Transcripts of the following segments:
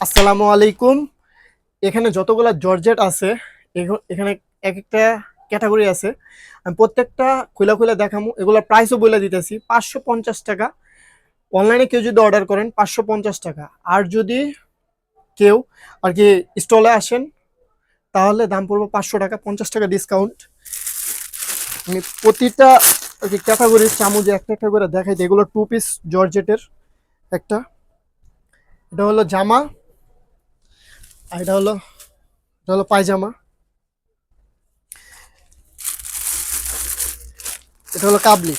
আসসালামু আলাইকুম। এখানে যতগুলা জর্জেট আছে এখানে এক একটা ক্যাটাগরি আছে। আমি প্রত্যেকটা খুলে খুলে দেখামু। এগুলোর প্রাইসও বলে দিতেছি 550 টাকা। অনলাইনে কেউ যদি অর্ডার করেন 550 টাকা। আর যদি কেউ আর কি স্টলে আসেন তাহলে দাম পড়বে 500 টাকা, 50 টাকা ডিসকাউন্ট। আমি প্রতিটা আর কি ক্যাটাগরির চামচে একটা একটা করে দেখাই দিই। এগুলো 2 পিস জর্জেটের একটা, এটা হলো জামা, আর এটা হলো পায়জামা, এটা হলো কাবলি।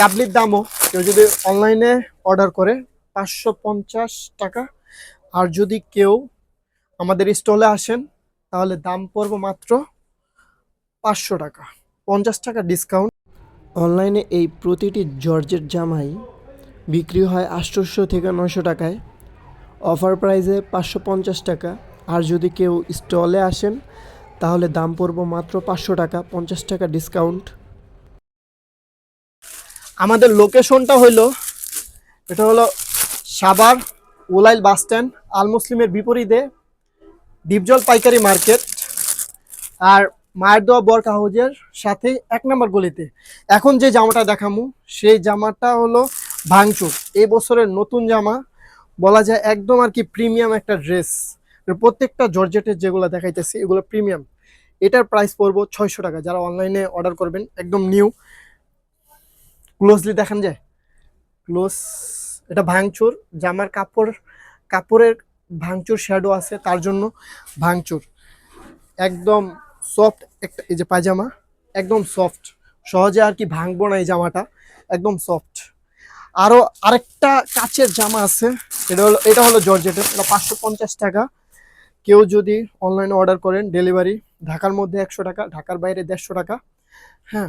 কাবলির দামও কেউ যদি অনলাইনে অর্ডার করে 550 টাকা। আর যদি কেউ আমাদের স্টলে আসেন তাহলে দাম পড়বে মাত্র 500 টাকা, 50 টাকা ডিসকাউন্ট। অনলাইনে এই প্রতিটি জর্জেট জামাই বিক্রি হয় 800 থেকে 900 টাকায়, অফার প্রাইসে 550 টাকা। আর যদি কেউ স্টলে আসেন তাহলে দাম পড়বে মাত্র 500 টাকা, 50 টাকা ডিসকাউন্ট। আমাদের লোকেশনটা হলো, এটা হলো সাভার উলাইল বাস স্ট্যান্ড, আল মুসলিমের বিপরীতে ডিপজল পাইকারি মার্কেট আর মায়ের দোয়া বরকা হাউজের সাথে 1 নম্বর গলিতে। এখন যে জামাটা দেখামু সেই জামাটা হলো ভাঙচুর, এই বছরের নতুন জামা বলা যায়, একদম আর কি প্রিমিয়াম একটা ড্রেস। প্রত্যেকটা জর্জেটের যেগুলো দেখাইতেছি এগুলো প্রিমিয়াম। এটার প্রাইস পড়বো 600 টাকা। যারা অনলাইনে অর্ডার করবেন একদম নিউ। ক্লোজলি দেখান যায়, ক্লোজ। এটা ভাঙচুর জামার কাপড়ের ভাঙচুর শ্যাডো আছে, তার জন্য ভাঙচুর। একদম সফট একটা, এই যে পায়জামা একদম সফট, সহজে আর কি ভাঙবো না এই জামাটা, একদম সফট। আরো আরেকটা কাচের জামা আছে, এটা হলো জর্জেটের, এটা 550 টাকা। কেউ যদি অনলাইনে অর্ডার করেন ডেলিভারি ঢাকার মধ্যে 100 টাকা, ঢাকার বাইরে 150 টাকা। হ্যাঁ,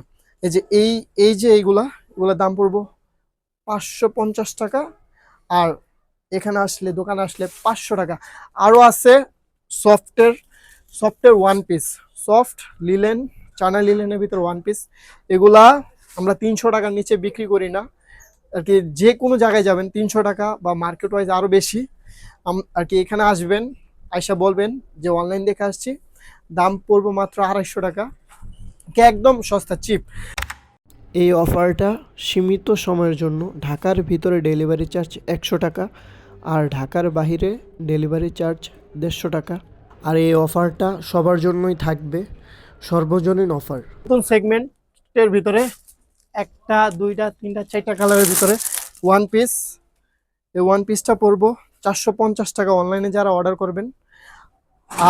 এই যে এইগুলোর দাম পড়বো 550 টাকা। আর এখানে আসলে, দোকানে আসলে 500 টাকা। আরও আছে সফটের সফটের one piece, soft linen, China লিলেনের ভিতর ওয়ান পিস। এগুলা আমরা 300 টাকার নিচে বিক্রি করি না আর কি। যে কোনো জায়গায় যাবেন 300 টাকা বা মার্কেট ওয়াইজ আরও বেশি আর কি। এখানে আসবেন, আয়সা বলবেন যে অনলাইন দেখে আসছি, দাম পড়বো মাত্র 250 টাকা, একদম সস্তা, চিপ। এই অফারটা সীমিত সময়ের জন্য। ঢাকার ভিতরে ডেলিভারি চার্জ 100 টাকা, আর ঢাকার বাইরে ডেলিভারি চার্জ 150 টাকা। আর এই অফারটা সবার জন্যই থাকবে, সর্বজনীন অফার। নতুন সেগমেন্টের ভিতরে একটা, দুইটা, তিনটা, চারটা কালারের ভিতরে ওয়ান পিস। এই ওয়ান পিসটা পড়বো 450 টাকা অনলাইনে যারা অর্ডার করবেন।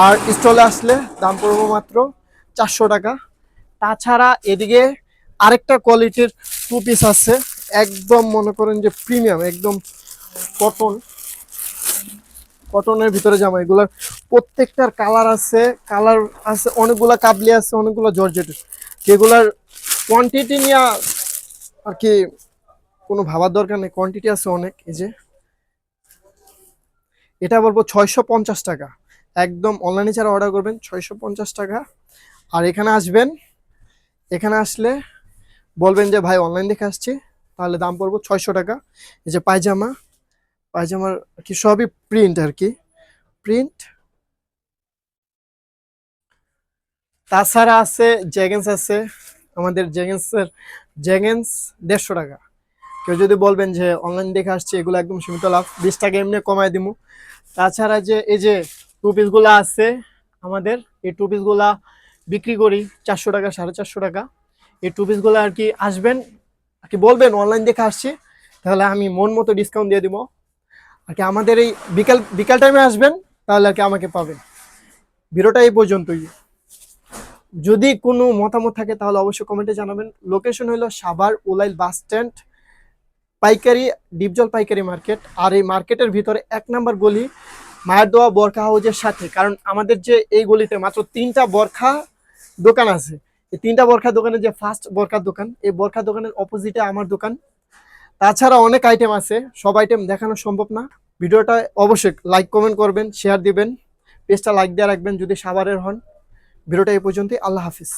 আর স্টলে আসলে দাম পড়বো মাত্র 400 টাকা। তাছাড়া এদিকে আরেকটা কোয়ালিটির 2 পিস আছে, একদম মনে করেন যে প্রিমিয়াম, একদম কটনের ভিতরে জামা। এগুলার প্রত্যেকটার কালার আছে অনেকগুলা, কাবলি আছে অনেকগুলো, জর্জেটের, যেগুলার কোয়ান্টিটি নিয়ে আর কি কোনো ভাবার দরকার নেই, কোয়ান্টিটি আছে অনেক। এই যে এটা বলবো 650 টাকা, একদম অনলাইনে যারা অর্ডার করবেন 650 টাকা। আর এখানে আসবেন, এখানে আসলে বলবেন যে ভাই অনলাইন দেখে আসছি, তাহলে দাম পড়বো 600 টাকা। এই যে পায়জামার কি সবই প্রিন্ট আর কি, প্রিন্ট। তাছাড়া আছে জ্যাগেন্স আছে, আমাদের জ্যাগেন্স 150 টাকা। কেউ যদি বলবেন যে অনলাইন দেখে আসছে, এগুলো একদম সীমিত লাভ, 20 টাকা এমনি কমায় দিমু। তাছাড়া যে এই যে 2 পিসগুলো আছে আমাদের, এই 2 পিসগুলা বিক্রি করি 400 টাকা, 450 টাকা। এই 2 পিসগুলো আর কি আসবেন আর কি, বলবেন অনলাইন দেখে আসছি, তাহলে আমি মন মতো ডিসকাউন্ট দিয়ে দিব আর কি। আমাদের এই বিকাল টাইমে আসবেন তাহলে আর কি আমাকে পাবেন। ভিডিওটা এই পর্যন্তই। যদি কোনো মতামত থাকে তাহলে অবশ্যই কমেন্টে জানাবেন। লোকেশন হলো সাভার উলাইল বাস স্ট্যান্ড, পাইকারি, ডিপজল পাইকারি মার্কেট। আর এই মার্কেটের ভিতরে 1 নম্বর গলি, মায়ের দোয়া বরখা হাউজের সাথে। কারণ আমাদের যে এই গলিতে মাত্র 3টা বরখা দোকান আছে। এই 3টা বরখা দোকানে যে ফার্স্ট বরখার দোকান, এই বরখা দোকানের অপোজিটে আমার দোকান। তাছাড়া অনেক আইটেম আছে, সব আইটেম দেখানো সম্ভব না। ভিডিওটা অবশ্যই লাইক কমেন্ট করবেন, শেয়ার দিবেন, পেজটা লাইক দিয়ে রাখবেন যদি সাভারের হন। ভিডিওটা এই পর্যন্তই। আল্লাহ হাফিজ।